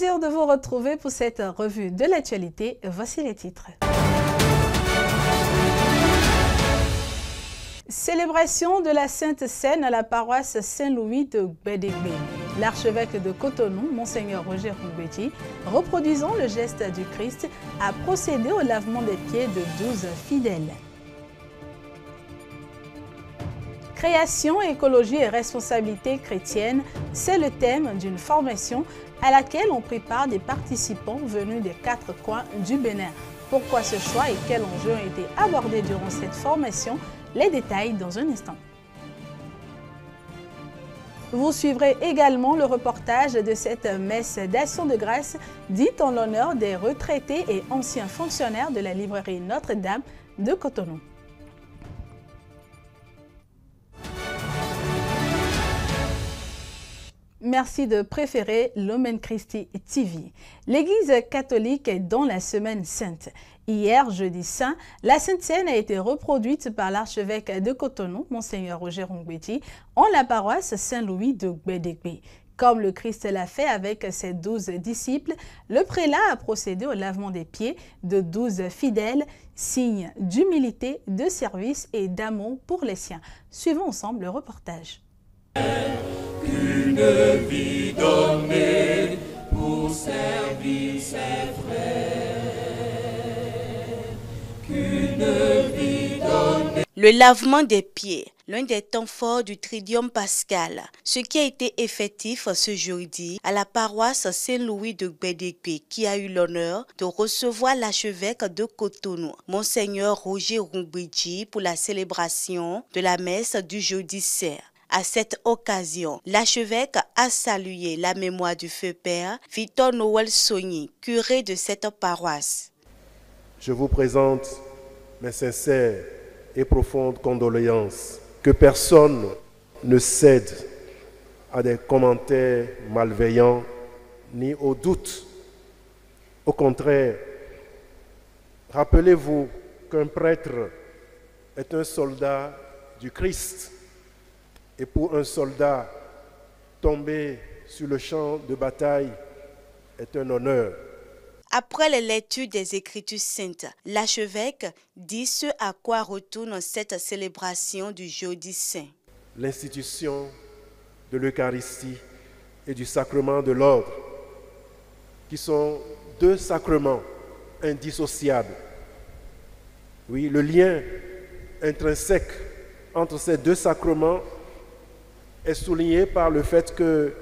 plaisir de vous retrouver pour cette revue de l'actualité. Voici les titres. Célébration de la Sainte Seine à la paroisse Saint-Louis de Gbedegbe. L'archevêque de Cotonou, Monseigneur Roger Rungbeji, reproduisant le geste du Christ, a procédé au lavement des pieds de 12 fidèles. Création, écologie et responsabilité chrétienne, c'est le thème d'une formation à laquelle ont pris part des participants venus des 4 coins du Bénin. Pourquoi ce choix et quels enjeux ont été abordés durant cette formation? Les détails dans un instant. Vous suivrez également le reportage de cette messe d'action de grâce dite en l'honneur des retraités et anciens fonctionnaires de la librairie Notre-Dame de Cotonou. Merci de préférer Lumen Christi TV. L'Église catholique est dans la Semaine Sainte. Hier, jeudi saint, la Sainte Seine a été reproduite par l'archevêque de Cotonou, Monseigneur Roger Rungbeji, en la paroisse Saint-Louis de Gbedegbe. Comme le Christ l'a fait avec ses 12 disciples, le prélat a procédé au lavement des pieds de 12 fidèles, signe d'humilité, de service et d'amour pour les siens. Suivons ensemble le reportage. Qu'une vie donnée pour servir ses frères. Qu'une vie donnée. Le lavement des pieds, l'un des temps forts du Tridium pascal, ce qui a été effectif ce jeudi à la paroisse Saint-Louis de Gbedegbe, qui a eu l'honneur de recevoir l'archevêque de Cotonou, Monseigneur Roger Rungbeji, pour la célébration de la messe du jeudi saint. À cette occasion, l'archevêque a salué la mémoire du feu père Victor Noël Sogny, curé de cette paroisse. Je vous présente mes sincères et profondes condoléances. Que personne ne cède à des commentaires malveillants ni aux doutes. Au contraire, rappelez-vous qu'un prêtre est un soldat du Christ. Et pour un soldat, tomber sur le champ de bataille est un honneur. Après les lectures des Écritures saintes, l'archevêque dit ce à quoi retourne cette célébration du jeudi saint. L'institution de l'Eucharistie et du sacrement de l'ordre, qui sont deux sacrements indissociables. Oui, le lien intrinsèque entre ces deux sacrements est souligné par le fait que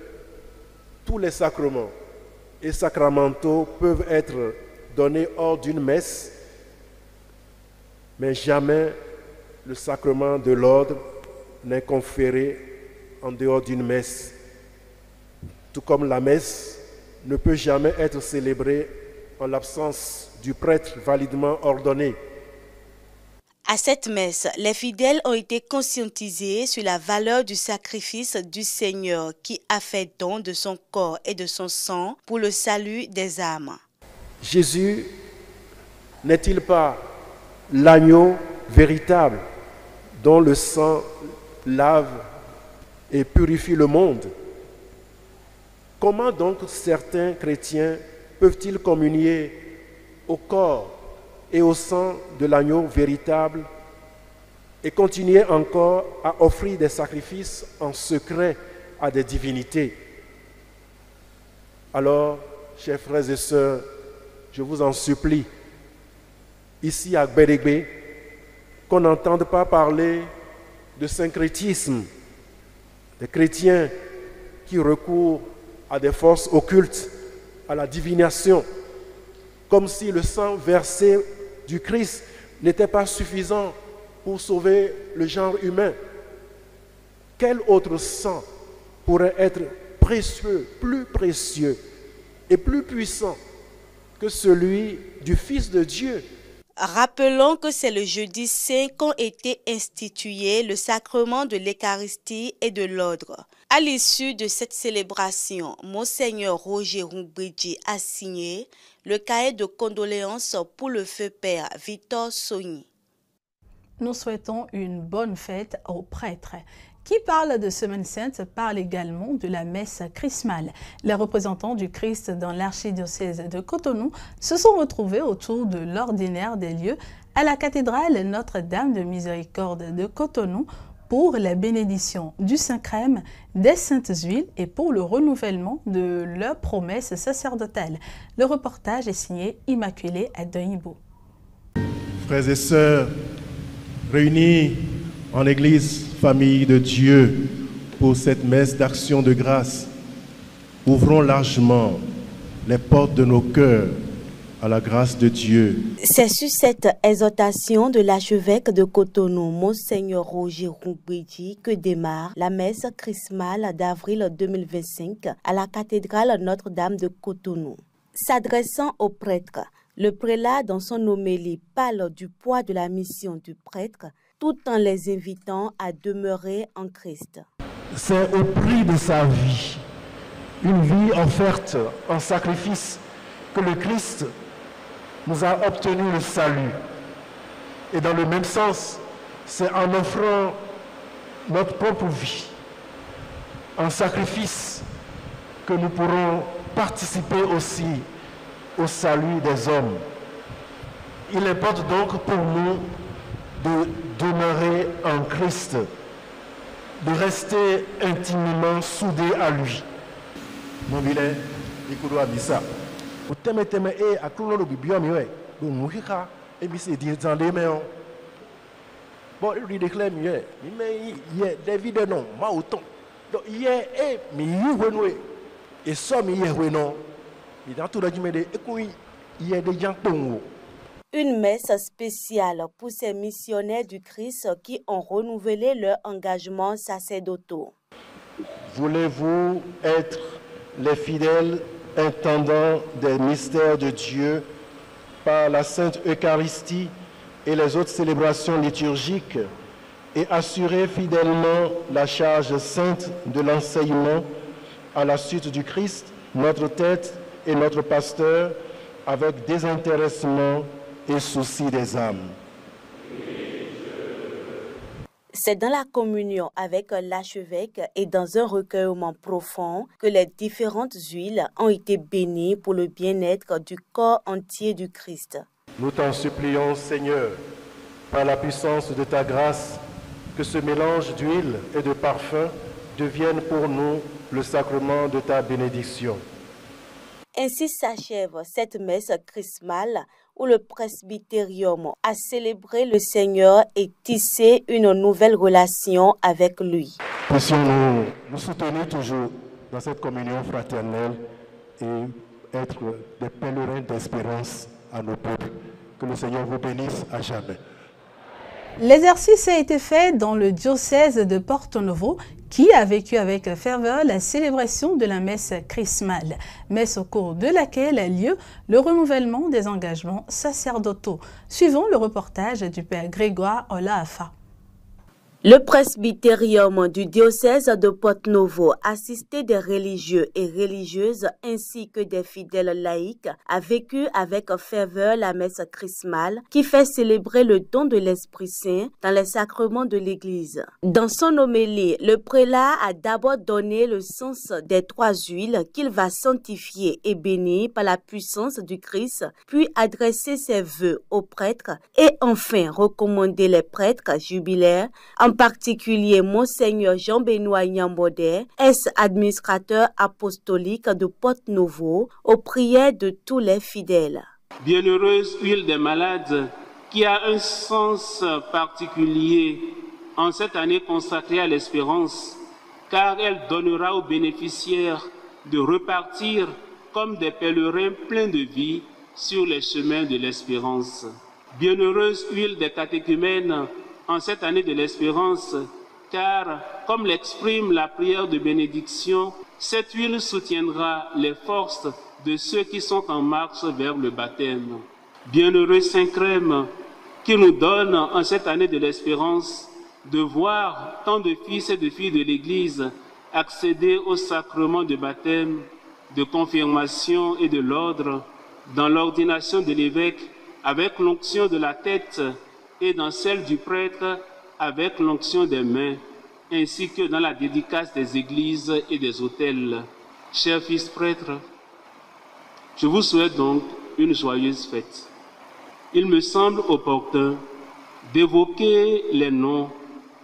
tous les sacrements et sacramentaux peuvent être donnés hors d'une messe, mais jamais le sacrement de l'ordre n'est conféré en dehors d'une messe. Tout comme la messe ne peut jamais être célébrée en l'absence du prêtre validement ordonné. À cette messe, les fidèles ont été conscientisés sur la valeur du sacrifice du Seigneur qui a fait don de son corps et de son sang pour le salut des âmes. Jésus n'est-il pas l'agneau véritable dont le sang lave et purifie le monde? Comment donc certains chrétiens peuvent-ils communier au corps et au sang de l'agneau véritable et continuer encore à offrir des sacrifices en secret à des divinités? Alors, chers frères et sœurs, je vous en supplie, ici à Gbedegbe, qu'on n'entende pas parler de syncrétisme, des chrétiens qui recourent à des forces occultes, à la divination, comme si le sang versé du Christ n'était pas suffisant pour sauver le genre humain. Quel autre sang pourrait être précieux, plus précieux et plus puissant que celui du Fils de Dieu? Rappelons que c'est le jeudi saint qu'ont été institués le sacrement de l'Eucharistie et de l'ordre. À l'issue de cette célébration, Monseigneur Roger Rungbeji a signé le cahier de condoléances pour le feu père Victor Sogny. Nous souhaitons une bonne fête aux prêtres. qui parle de Semaine Sainte parle également de la messe chrismale. Les représentants du Christ dans l'archidiocèse de Cotonou se sont retrouvés autour de l'ordinaire des lieux à la cathédrale Notre-Dame de Miséricorde de Cotonou pour la bénédiction du Saint-Crème, des saintes huiles et pour le renouvellement de leurs promesses sacerdotales. Le reportage est signé Immaculée Adoyibo. Frères et sœurs, réunis en Église, famille de Dieu, pour cette messe d'action de grâce, ouvrons largement les portes de nos cœurs à la grâce de Dieu. C'est sur cette exhortation de l'archevêque de Cotonou, Monseigneur Roger Rougbédi, que démarre la messe chrismale d'avril 2025 à la cathédrale Notre-Dame de Cotonou. S'adressant aux prêtres, le prélat dans son homélie parle du poids de la mission du prêtre tout en les invitant à demeurer en Christ. C'est au prix de sa vie, une vie offerte en sacrifice, que le Christ nous a obtenu le salut. Et dans le même sens, c'est en offrant notre propre vie, en sacrifice, que nous pourrons participer aussi au salut des hommes. Il importe donc pour nous de demeurer en Christ, de rester intimement soudés à lui. Mon vilain, écoute à Missa. O teme teme e akruno no bibio mi we do nuhika e mi se di zande me on bo ri declare mi mi me ye David non ma autant do ye e mi yu wenwe e so mi ye we non mi da to da jime de ekun ye de jan tonwo. Une messe spéciale pour ces missionnaires du Christ qui ont renouvelé leur engagement sacerdotaux. Voulez-vous être les fidèles intendants des mystères de Dieu par la Sainte Eucharistie et les autres célébrations liturgiques et assurer fidèlement la charge sainte de l'enseignement à la suite du Christ, notre tête et notre pasteur, avec désintéressement et souci des âmes. C'est dans la communion avec l'archevêque et dans un recueillement profond que les différentes huiles ont été bénies pour le bien-être du corps entier du Christ. Nous t'en supplions, Seigneur, par la puissance de ta grâce, que ce mélange d'huile et de parfum devienne pour nous le sacrement de ta bénédiction. Ainsi s'achève cette messe chrismale où le presbytérium a célébré le Seigneur et tissé une nouvelle relation avec lui. Puissions-nous nous soutenir toujours dans cette communion fraternelle et être des pèlerins d'espérance à nos peuples. Que le Seigneur vous bénisse à jamais. L'exercice a été fait dans le diocèse de Porto Novo qui a vécu avec ferveur la célébration de la messe chrismale, messe au cours de laquelle a lieu le renouvellement des engagements sacerdotaux. Suivons le reportage du père Grégoire Olaafa. Le presbytérium du diocèse de Porto Novo, assisté des religieux et religieuses ainsi que des fidèles laïcs, a vécu avec ferveur la messe chrismale qui fait célébrer le don de l'Esprit Saint dans les sacrements de l'Église. Dans son homélie, le prélat a d'abord donné le sens des trois huiles qu'il va sanctifier et bénir par la puissance du Christ, puis adresser ses vœux aux prêtres et enfin recommander les prêtres jubilaires, en particulier Monseigneur Jean-Benoît Nyambodé, ex-administrateur apostolique de Porto Novo, aux prières de tous les fidèles. Bienheureuse huile des malades, qui a un sens particulier en cette année consacrée à l'espérance, car elle donnera aux bénéficiaires de repartir comme des pèlerins pleins de vie sur les chemins de l'espérance. Bienheureuse huile des catéchumènes, en cette année de l'espérance, car, comme l'exprime la prière de bénédiction, cette huile soutiendra les forces de ceux qui sont en marche vers le baptême. Bienheureux Saint-Crème, qui nous donne en cette année de l'espérance de voir tant de fils et de filles de l'Église accéder au sacrement de baptême, de confirmation et de l'ordre, dans l'ordination de l'évêque avec l'onction de la tête et dans celle du prêtre avec l'onction des mains. ainsi que dans la dédicace des églises et des hôtels. Chers fils prêtres, je vous souhaite donc une joyeuse fête. Il me semble opportun d'évoquer les noms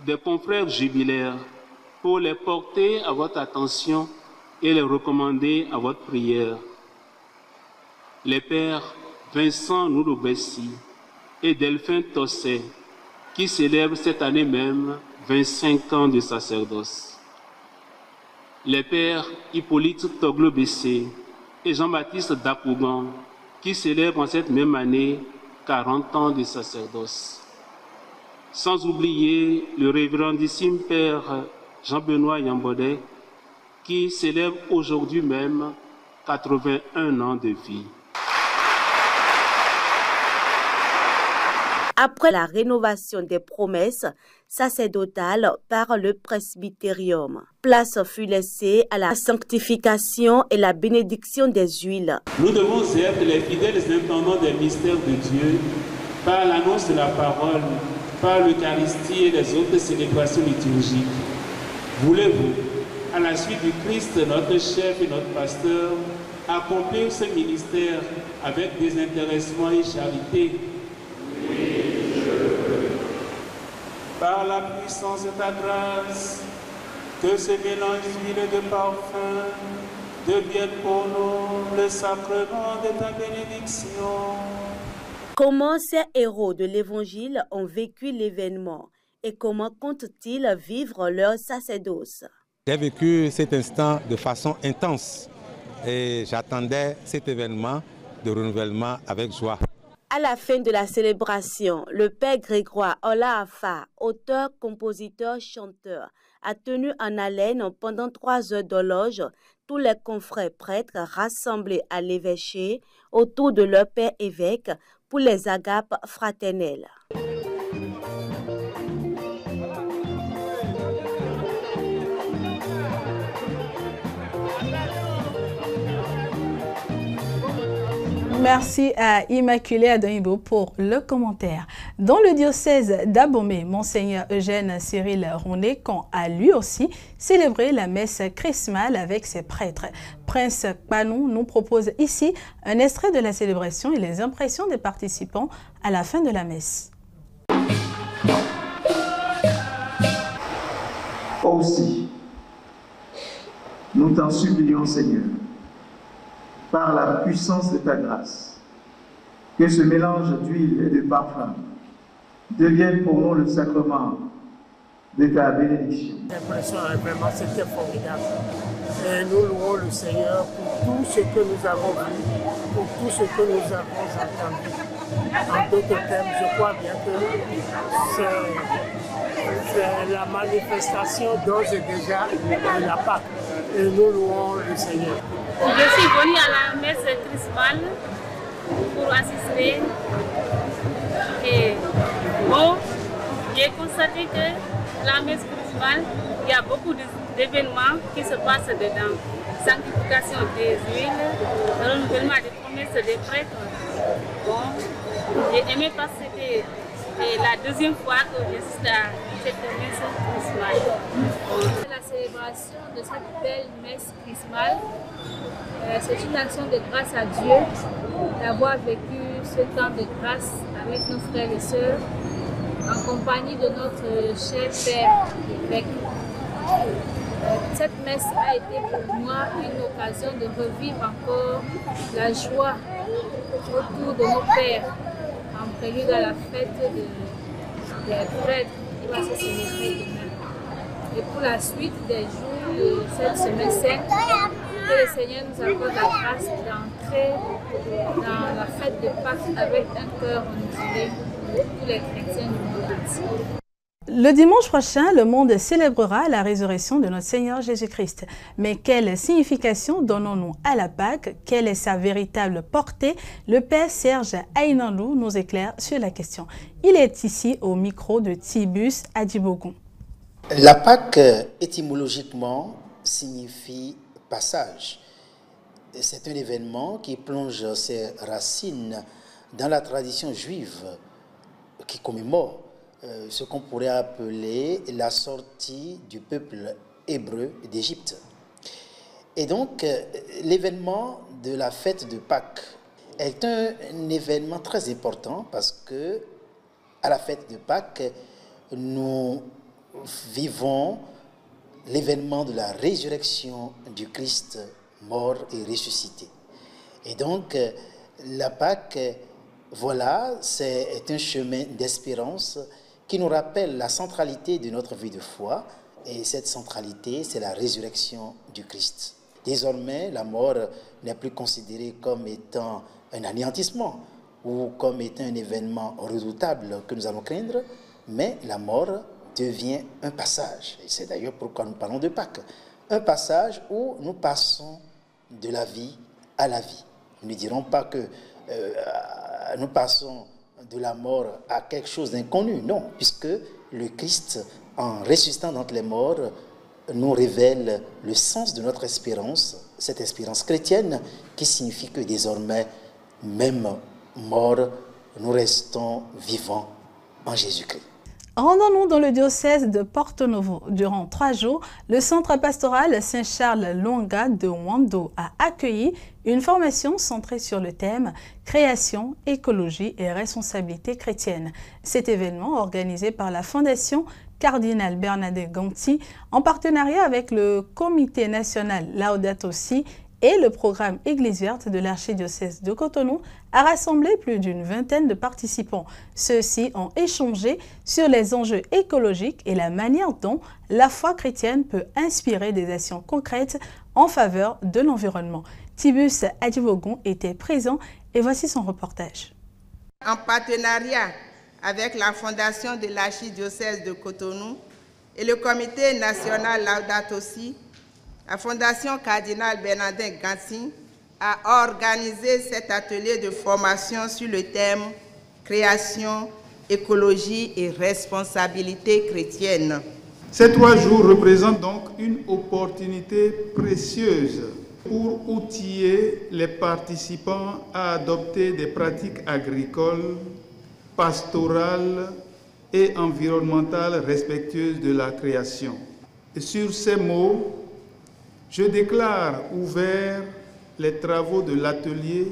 des confrères jubilaires pour les porter à votre attention et les recommander à votre prière. Les pères Vincent Noulobessi et Delphin Tosset, qui célèbrent cette année même 25 ans de sacerdoce. Les pères Hippolyte Toglo-Bessé et Jean-Baptiste Dapougan, qui célèbrent en cette même année 40 ans de sacerdoce. Sans oublier le révérendissime père Jean-Benoît Yambodé, qui célèbre aujourd'hui même 81 ans de vie. Après la rénovation des promesses sacerdotales par le presbytérium, place fut laissée à la sanctification et la bénédiction des huiles. Nous devons être les fidèles intendants des mystères de Dieu par l'annonce de la parole, par l'Eucharistie et les autres célébrations liturgiques. Voulez-vous, à la suite du Christ, notre chef et notre pasteur, accomplir ce ministère avec désintéressement et charité? Par la puissance de ta grâce, que ce mélange d'huile et de parfum devienne pour nous le sacrement de ta bénédiction. Comment ces héros de l'Évangile ont vécu l'événement et comment comptent-ils vivre leur sacerdoce? J'ai vécu cet instant de façon intense et j'attendais cet événement de renouvellement avec joie. À la fin de la célébration, le père Grégoire Olaafa, auteur, compositeur, chanteur, a tenu en haleine pendant 3 heures d'horloge tous les confrères prêtres rassemblés à l'évêché autour de leur père évêque pour les agapes fraternelles. Merci à Immaculée Adonibo pour le commentaire. Dans le diocèse d'Abomey, Monseigneur Eugène Cyril Rondequan a lui aussi célébré la messe chrismale avec ses prêtres. Prince Panou nous propose ici un extrait de la célébration et les impressions des participants à la fin de la messe. Aussi, nous t'en supplions, Seigneur, par la puissance de ta grâce, que ce mélange d'huile et de parfum devienne pour nous le sacrement de ta bénédiction. L'impression, vraiment, c'était formidable. Et nous louons le Seigneur pour tout ce que nous avons vu, pour tout ce que nous avons entendu. En d'autres termes, je crois bien que c'est la manifestation d'ores et déjà de la Pâque. Et nous louons le Seigneur. Je suis venue à la messe chrismale pour assister. Et bon, j'ai constaté que la messe chrismale, il y a beaucoup d'événements qui se passent dedans. Sanctification des huiles, renouvellement des promesses des prêtres. Bon, j'ai aimé participer. C'est la deuxième fois que j'assiste à cette messe chrismale. La célébration de cette belle messe chrismale, c'est une action de grâce à Dieu d'avoir vécu ce temps de grâce avec nos frères et sœurs en compagnie de notre cher Père évêque. Cette messe a été pour moi une occasion de revivre encore la joie autour de nos pères en prélude à la fête des prêtres qui va se célébrer demain. Et pour la suite des jours de cette semaine sainte, que le Seigneur nous accorde la grâce d'entrer dans la fête de Pâques avec un cœur renouvelé de tous les chrétiens du monde entier. Le dimanche prochain, le monde célébrera la résurrection de notre Seigneur Jésus-Christ. Mais quelle signification donnons-nous à la Pâque? Quelle est sa véritable portée? Le Père Serge Aïnandou nous éclaire sur la question. Il est ici au micro de Tibus Adjibogon. La Pâque, étymologiquement, signifie passage. C'est un événement qui plonge ses racines dans la tradition juive qui commémore ce qu'on pourrait appeler la sortie du peuple hébreu d'Égypte. Et donc, l'événement de la fête de Pâques est un événement très important parce que à la fête de Pâques, nous vivons l'événement de la résurrection du Christ mort et ressuscité. Et donc, la Pâques, voilà, c'est un chemin d'espérance qui nous rappelle la centralité de notre vie de foi. Et cette centralité, c'est la résurrection du Christ. Désormais, la mort n'est plus considérée comme étant un anéantissement ou comme étant un événement redoutable que nous allons craindre, mais la mort devient un passage. Et c'est d'ailleurs pourquoi nous parlons de Pâques. Un passage où nous passons de la vie à la vie. Nous ne dirons pas que nous passons de la mort à quelque chose d'inconnu, non, puisque le Christ, en ressuscitant d'entre les morts, nous révèle le sens de notre espérance, cette espérance chrétienne qui signifie que désormais, même morts, nous restons vivants en Jésus-Christ. Rendons-nous dans le diocèse de Porto Novo. Durant 3 jours, le centre pastoral Saint-Charles-Longa de Wando a accueilli une formation centrée sur le thème « Création, écologie et responsabilité chrétienne ». Cet événement, organisé par la Fondation Cardinal Bernadette Ganti, en partenariat avec le Comité national Laudato Si et le programme Église verte de l'archidiocèse de Cotonou, a rassemblé plus d'une vingtaine de participants. Ceux-ci ont échangé sur les enjeux écologiques et la manière dont la foi chrétienne peut inspirer des actions concrètes en faveur de l'environnement. Tibus Adjibogon était présent et voici son reportage. En partenariat avec la Fondation de l'archidiocèse de Cotonou et le Comité national Laudato Si, la Fondation Cardinal Bernadette Ganti a organisé cet atelier de formation sur le thème « Création, écologie et responsabilité chrétienne ». Ces 3 jours représentent donc une opportunité précieuse pour outiller les participants à adopter des pratiques agricoles, pastorales et environnementales respectueuses de la création. Et sur ces mots, je déclare ouverts les travaux de l'atelier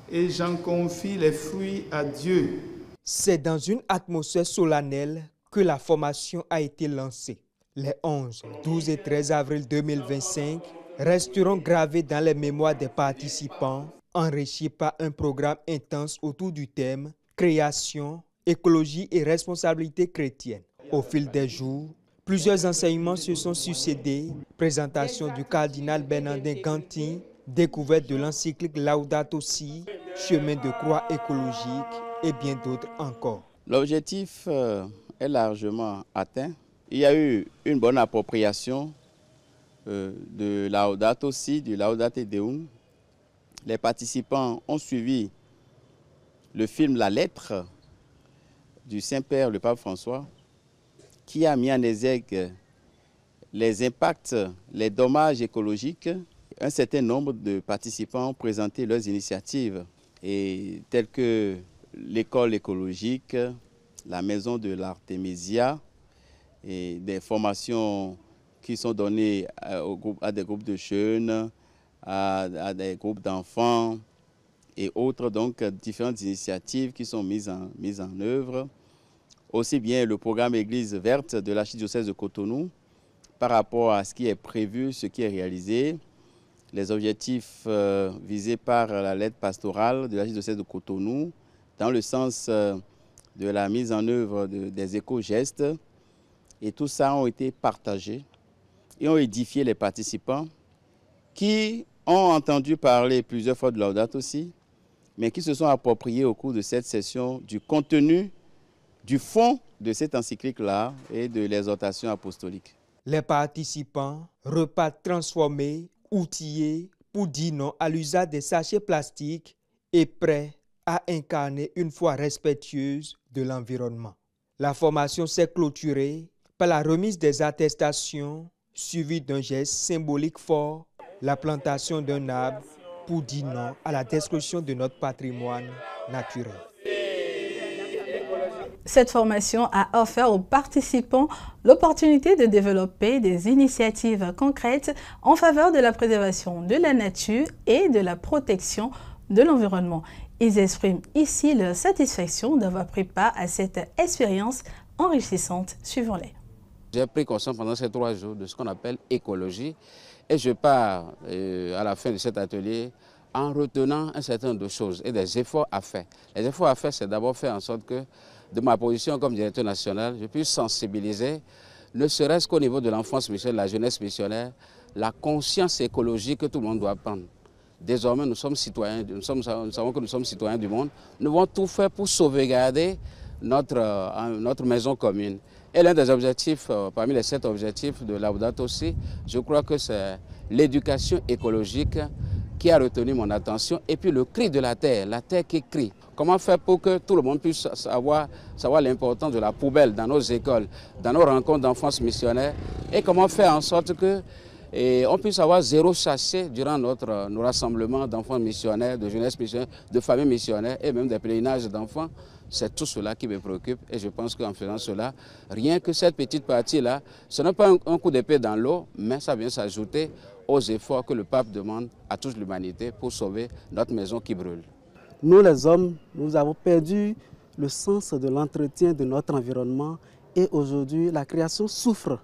et j'en confie les fruits à Dieu. C'est dans une atmosphère solennelle que la formation a été lancée. Les 11, 12 et 13 avril 2025 resteront gravés dans les mémoires des participants, enrichis par un programme intense autour du thème « Création, écologie et responsabilité chrétienne ». Au fil des jours, plusieurs enseignements se sont succédés, présentation du cardinal Bernadette Ganti, découverte de l'encyclique Laudato Si, chemin de croix écologique et bien d'autres encore. L'objectif est largement atteint. Il y a eu une bonne appropriation de Laudato Si, du Laudate Deum. Les participants ont suivi le film La Lettre du Saint-Père, le pape François, qui a mis en exergue les impacts, les dommages écologiques. Un certain nombre de participants ont présenté leurs initiatives, telles que l'école écologique, la maison de l'Artémisia, et des formations qui sont données à des groupes de jeunes, à des groupes d'enfants et autres, donc différentes initiatives qui sont mises en œuvre. Aussi bien le programme Église verte de l'archidiocèse de Cotonou par rapport à ce qui est prévu, ce qui est réalisé, les objectifs visés par la lettre pastorale de l'archidiocèse de Cotonou dans le sens de la mise en œuvre des éco-gestes. Et tout ça ont été partagés et ont édifié les participants qui ont entendu parler plusieurs fois de Laudato Si, mais qui se sont appropriés au cours de cette session du contenu, du fond de cette encyclique-là et de l'exhortation apostolique. Les participants repartent transformés, outillés pour dire non à l'usage des sachets plastiques et prêts à incarner une foi respectueuse de l'environnement. La formation s'est clôturée par la remise des attestations suivie d'un geste symbolique fort, la plantation d'un arbre pour dire non à la destruction de notre patrimoine naturel. Cette formation a offert aux participants l'opportunité de développer des initiatives concrètes en faveur de la préservation de la nature et de la protection de l'environnement. Ils expriment ici leur satisfaction d'avoir pris part à cette expérience enrichissante. Suivons-les. J'ai pris conscience pendant ces 3 jours de ce qu'on appelle écologie et je pars à la fin de cet atelier en retenant un certain nombre de choses et des efforts à faire. Les efforts à faire, c'est d'abord faire en sorte que, de ma position comme directeur national, je puisse sensibiliser, ne serait-ce qu'au niveau de l'enfance missionnaire, de la jeunesse missionnaire, la conscience écologique que tout le monde doit prendre. Désormais, nous sommes citoyens, nous savons que nous sommes citoyens du monde. Nous devons tout faire pour sauvegarder notre maison commune. Et l'un des objectifs, parmi les 7 objectifs de Laudato Si, je crois que c'est l'éducation écologique qui a retenu mon attention. Et puis le cri de la terre qui crie. Comment faire pour que tout le monde puisse savoir l'importance de la poubelle dans nos écoles, dans nos rencontres d'enfance missionnaire, et comment faire en sorte que on puisse avoir 0 sachet durant nos rassemblements d'enfants missionnaires, de jeunesse missionnaire, de familles missionnaires et même des pèlerinages d'enfants. C'est tout cela qui me préoccupe et je pense qu'en faisant cela, rien que cette petite partie-là, ce n'est pas un coup d'épée dans l'eau, mais ça vient s'ajouter aux efforts que le pape demande à toute l'humanité pour sauver notre maison qui brûle. Nous les hommes, nous avons perdu le sens de l'entretien de notre environnement et aujourd'hui la création souffre.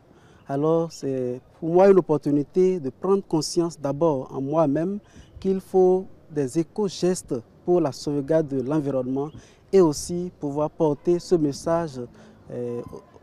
Alors c'est pour moi une opportunité de prendre conscience d'abord en moi-même qu'il faut des éco-gestes pour la sauvegarde de l'environnement et aussi pouvoir porter ce message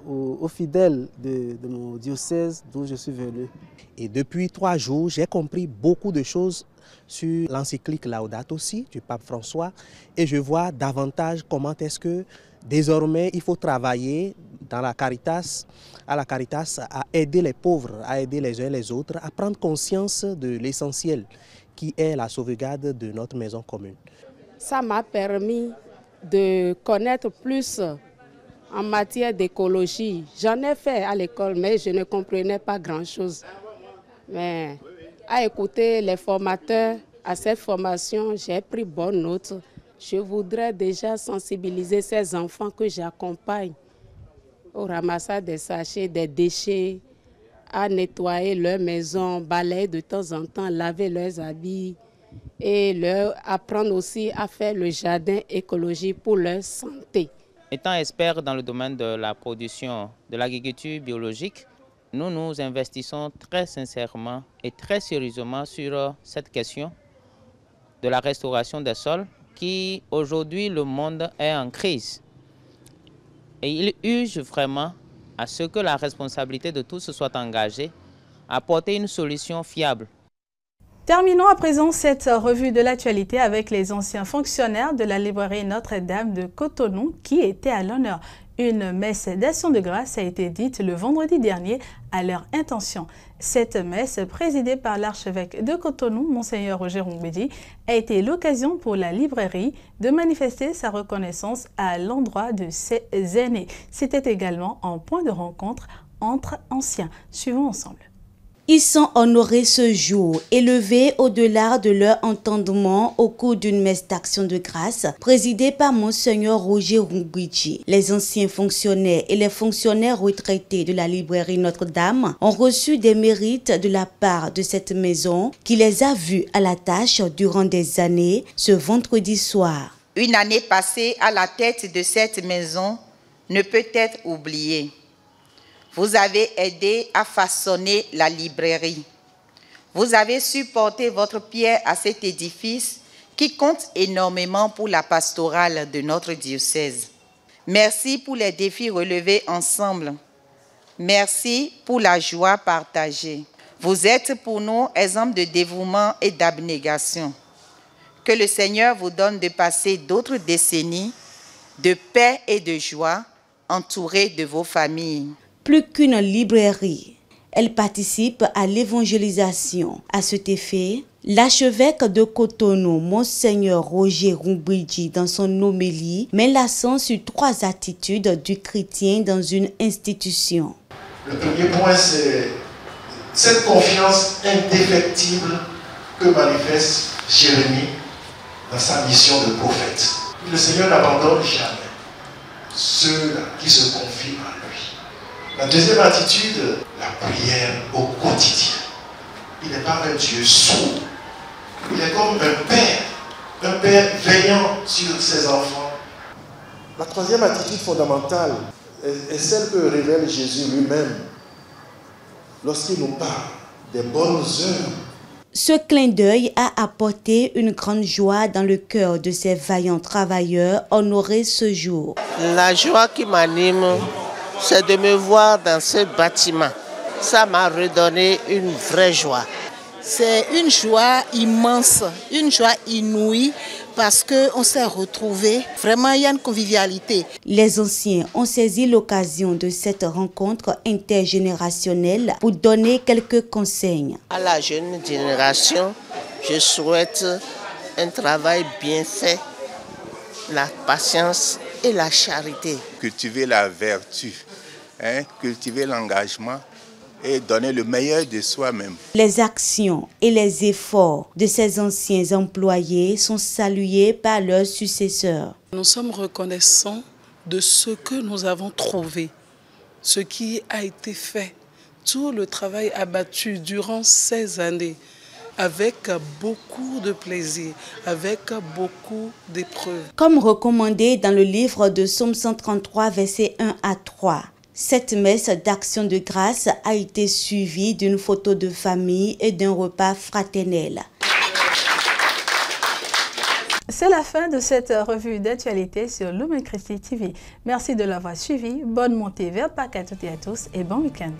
aux fidèles de mon diocèse d'où je suis venu. Et depuis 3 jours, j'ai compris beaucoup de choses sur l'encyclique Laudato Si du pape François et je vois davantage comment est-ce que désormais il faut travailler dans la Caritas, à aider les pauvres, à aider les uns et les autres, à prendre conscience de l'essentiel qui est la sauvegarde de notre maison commune. Ça m'a permis de connaître plus en matière d'écologie. J'en ai fait à l'école, mais je ne comprenais pas grand-chose. Mais à écouter les formateurs à cette formation, j'ai pris bonne note. Je voudrais déjà sensibiliser ces enfants que j'accompagne au ramassage des sachets, des déchets, à nettoyer leur maison, balayer de temps en temps, laver leurs habits et leur apprendre aussi à faire le jardin écologique pour leur santé. Étant expert dans le domaine de la production de l'agriculture biologique, nous nous investissons très sincèrement et très sérieusement sur cette question de la restauration des sols qui, aujourd'hui, le monde est en crise. Et il urge vraiment à ce que la responsabilité de tous soit engagée à apporter une solution fiable. Terminons à présent cette revue de l'actualité avec les anciens fonctionnaires de la librairie Notre-Dame de Cotonou qui étaient à l'honneur. Une messe d'action de grâce a été dite le vendredi dernier à leur intention. Cette messe, présidée par l'archevêque de Cotonou, Monseigneur Roger Roumbédi, a été l'occasion pour la librairie de manifester sa reconnaissance à l'endroit de ses aînés. C'était également un point de rencontre entre anciens. Suivons ensemble. Ils sont honorés ce jour, élevés au-delà de leur entendement au cours d'une messe d'action de grâce présidée par Monseigneur Roger Roumbédi. Les anciens fonctionnaires et les fonctionnaires retraités de la librairie Notre-Dame ont reçu des mérites de la part de cette maison qui les a vus à la tâche durant des années ce vendredi soir. Une année passée à la tête de cette maison ne peut être oubliée. Vous avez aidé à façonner la librairie. Vous avez supporté votre pierre à cet édifice qui compte énormément pour la pastorale de notre diocèse. Merci pour les défis relevés ensemble. Merci pour la joie partagée. Vous êtes pour nous exemple de dévouement et d'abnégation. Que le Seigneur vous donne de passer d'autres décennies de paix et de joie entourées de vos familles. Plus qu'une librairie, elle participe à l'évangélisation. À cet effet, l'archevêque de Cotonou, Monseigneur Roger Roumbédi, dans son homélie, met l'accent sur 3 attitudes du chrétien dans une institution. Le premier point, c'est cette confiance indéfectible que manifeste Jérémie dans sa mission de prophète. Le Seigneur n'abandonne jamais ceux-là qui se confient en lui. La deuxième attitude, la prière au quotidien. Il n'est pas un Dieu sourd. Il est comme un père veillant sur ses enfants. La troisième attitude fondamentale est celle que révèle Jésus lui-même lorsqu'il nous parle des bonnes œuvres. Ce clin d'œil a apporté une grande joie dans le cœur de ces vaillants travailleurs honorés ce jour. La joie qui m'anime, c'est de me voir dans ce bâtiment. Ça m'a redonné une vraie joie. C'est une joie immense, une joie inouïe parce qu'on s'est retrouvés. Vraiment, il y a une convivialité. Les anciens ont saisi l'occasion de cette rencontre intergénérationnelle pour donner quelques conseils. À la jeune génération, je souhaite un travail bien fait, la patience et la charité. Cultiver la vertu, cultiver l'engagement et donner le meilleur de soi-même. Les actions et les efforts de ces anciens employés sont salués par leurs successeurs. Nous sommes reconnaissants de ce que nous avons trouvé, ce qui a été fait, tout le travail abattu durant ces années, avec beaucoup de plaisir, avec beaucoup d'épreuves. Comme recommandé dans le livre de Psaume 133, versets 1 à 3, cette messe d'action de grâce a été suivie d'une photo de famille et d'un repas fraternel. C'est la fin de cette revue d'actualité sur Lumen Christi TV. Merci de l'avoir suivi. Bonne montée vers Pâques à toutes et à tous et bon week-end.